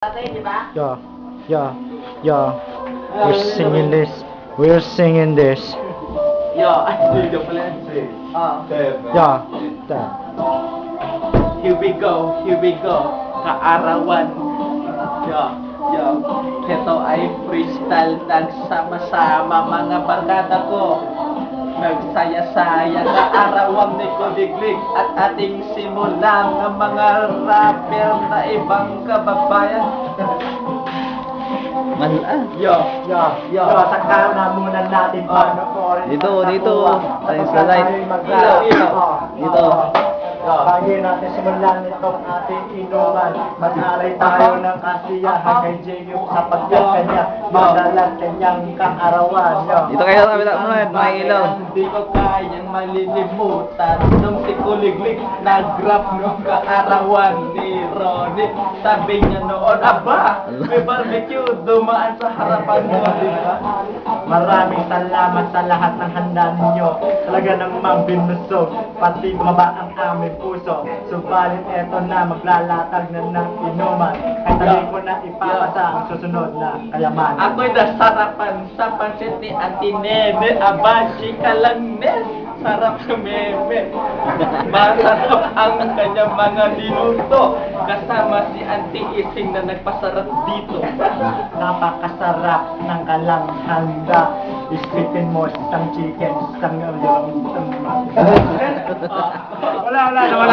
Yeah, yeah, yeah. We're singing this. We're singing this. Yeah, hindi pala yan eh. Yeah. That. Here we go, kaarawan. Yeah, yeah. Ito ay freestyle, nagsama-sama mga barkada ko. Nagsaya-saya kaarawan ni Kuliglig at ating simulang ng mga rapper na ibang kababayan. Yo, Yo, saka na muna natin panoorin. Dito. Tayo sa light. Dito. Bago natin simulan itong ating inuman, mag-alay tayo ng kasiyahan kay J.U. sapagkat kanya madalas kanyang kaarawan. Yo. Dito kayo sa kabila mo, mga ilaw. Hindi ko kayang malilimutan nung si Kuliglig nag-rap nung kaarawan ni Ronnie. Sabi niya noon, aba, may barbecue dumaan sa harapan mo, di ba? Maraming salamat sa lahat ng handa ninyo. Talaga namang binusog, pati bumaba ang aming puso. Subalit eto na, maglalatag na ng inuman. Kahit hindi ko na ipapasa ang susunod na kayamanan. Ako'y nasarapan sa pansit ni Auntie Nene. Aba, chika lang, Nes. Sarap sa meme. Masarap ang kanyang mga niluto. Kasama si Auntie Ising na nagpasarap dito. Napakasarap ng kalang handa. Isipin mo isang chicken, isang... Wala na ako.